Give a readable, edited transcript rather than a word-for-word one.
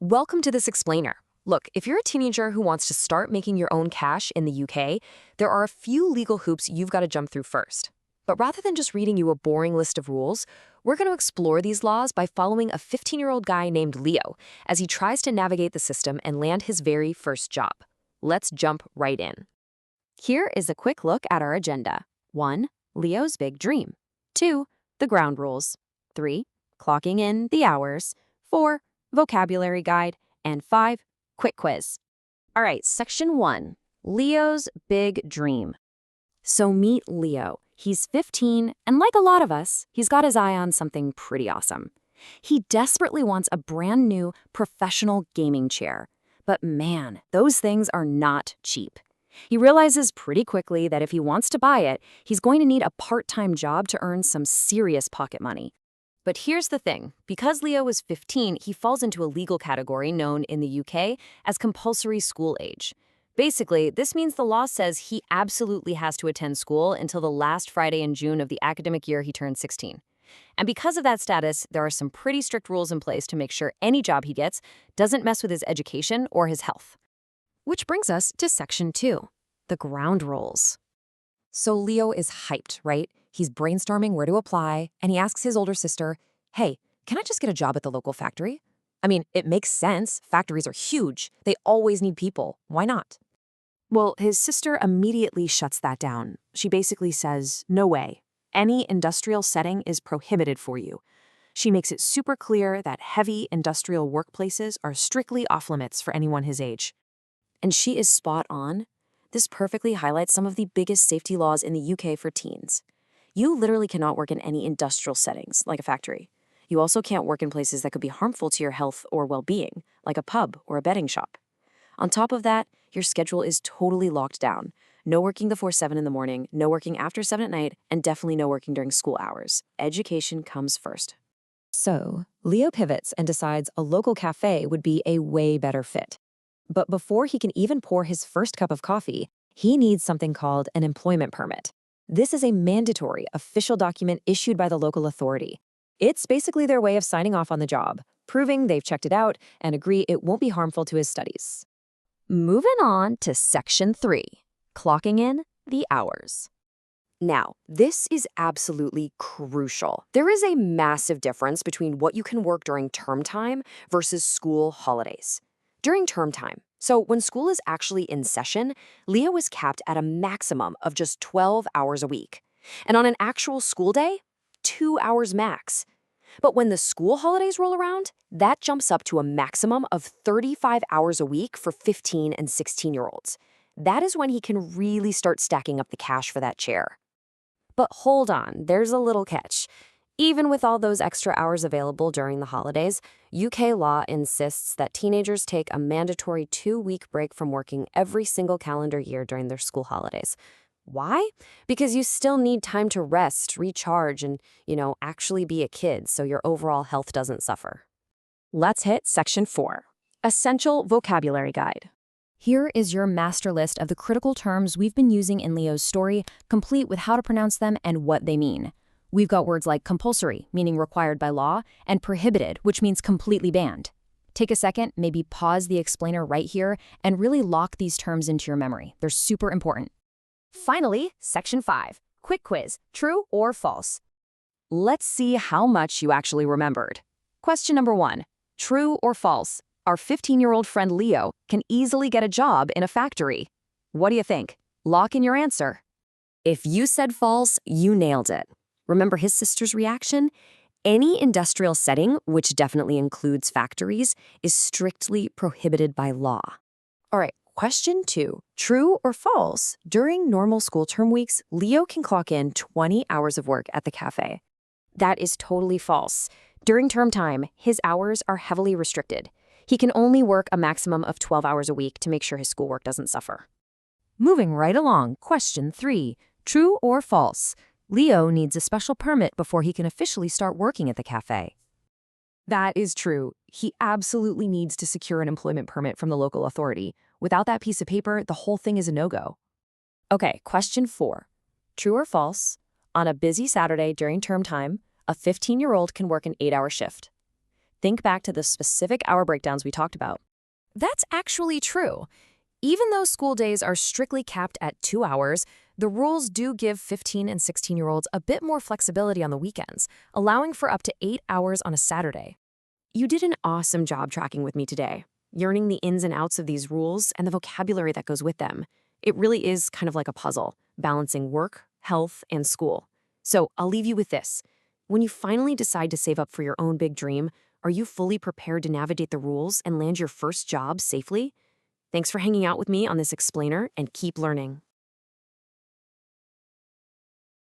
Welcome to this explainer. Look, if you're a teenager who wants to start making your own cash in the UK, there are a few legal hoops you've got to jump through first. But rather than just reading you a boring list of rules, we're going to explore these laws by following a 15-year-old guy named Leo as he tries to navigate the system and land his very first job. Let's jump right in. Here is a quick look at our agenda. 1. Leo's big dream. 2. The ground rules. 3. Clocking in the hours. 4. Vocabulary guide. And 5. Quick quiz. All right, section 1. Leo's big dream. So meet Leo. He's 15, and like a lot of us, he's got his eye on something pretty awesome. He desperately wants a brand new professional gaming chair. But man, those things are not cheap. He realizes pretty quickly that if he wants to buy it, he's going to need a part-time job to earn some serious pocket money. But here's the thing. Because Leo is 15, he falls into a legal category known in the UK as compulsory school age. Basically, this means the law says he absolutely has to attend school until the last Friday in June of the academic year he turns 16. And because of that status, there are some pretty strict rules in place to make sure any job he gets doesn't mess with his education or his health. Which brings us to section 2, the ground rules. So Leo is hyped, right? He's brainstorming where to apply, and he asks his older sister, hey, can I just get a job at the local factory? I mean, it makes sense. Factories are huge. They always need people. Why not? Well, his sister immediately shuts that down. She basically says, no way. Any industrial setting is prohibited for you. She makes it super clear that heavy industrial workplaces are strictly off-limits for anyone his age. And she is spot on. This perfectly highlights some of the biggest safety laws in the UK for teens. You literally cannot work in any industrial settings, like a factory. You also can't work in places that could be harmful to your health or well-being, like a pub or a betting shop. On top of that, your schedule is totally locked down. No working before 7 in the morning, no working after 7 at night, and definitely no working during school hours. Education comes first. So, Leo pivots and decides a local cafe would be a way better fit. But before he can even pour his first cup of coffee, he needs something called an employment permit. This is a mandatory official document issued by the local authority. It's basically their way of signing off on the job, proving they've checked it out and agree it won't be harmful to his studies. Moving on to section 3, clocking in the hours. Now, this is absolutely crucial. There is a massive difference between what you can work during term time versus school holidays. During term time, so when school is actually in session, Leo is capped at a maximum of just 12 hours a week. And on an actual school day, 2 hours max. But when the school holidays roll around, that jumps up to a maximum of 35 hours a week for 15 and 16-year-olds. That is when he can really start stacking up the cash for that chair. But hold on, there's a little catch. Even with all those extra hours available during the holidays, UK law insists that teenagers take a mandatory 2-week break from working every single calendar year during their school holidays. Why? Because you still need time to rest, recharge, and, actually be a kid so your overall health doesn't suffer. Let's hit section 4, essential vocabulary guide. Here is your master list of the critical terms we've been using in Leo's story, complete with how to pronounce them and what they mean. We've got words like compulsory, meaning required by law, and prohibited, which means completely banned. Take a second, maybe pause the explainer right here, and really lock these terms into your memory. They're super important. Finally, section 5, quick quiz, true or false? Let's see how much you actually remembered. Question number 1, true or false? Our 15-year-old friend Leo can easily get a job in a factory. What do you think? Lock in your answer. If you said false, you nailed it. Remember his sister's reaction? Any industrial setting, which definitely includes factories, is strictly prohibited by law. All right, question 2. True or false? During normal school term weeks, Leo can clock in 20 hours of work at the cafe. That is totally false. During term time, his hours are heavily restricted. He can only work a maximum of 12 hours a week to make sure his schoolwork doesn't suffer. Moving right along, question 3. True or false? Leo needs a special permit before he can officially start working at the cafe. That is true. He absolutely needs to secure an employment permit from the local authority. Without that piece of paper, the whole thing is a no-go. Okay, question 4. True or false? On a busy Saturday during term time, a 15-year-old can work an 8-hour shift. Think back to the specific hour breakdowns we talked about. That's actually true. Even though school days are strictly capped at 2 hours, the rules do give 15 and 16-year-olds a bit more flexibility on the weekends, allowing for up to 8 hours on a Saturday. You did an awesome job tracking with me today, learning the ins and outs of these rules and the vocabulary that goes with them. It really is kind of like a puzzle, balancing work, health, and school. So I'll leave you with this. When you finally decide to save up for your own big dream, are you fully prepared to navigate the rules and land your first job safely? Thanks for hanging out with me on this explainer, and keep learning.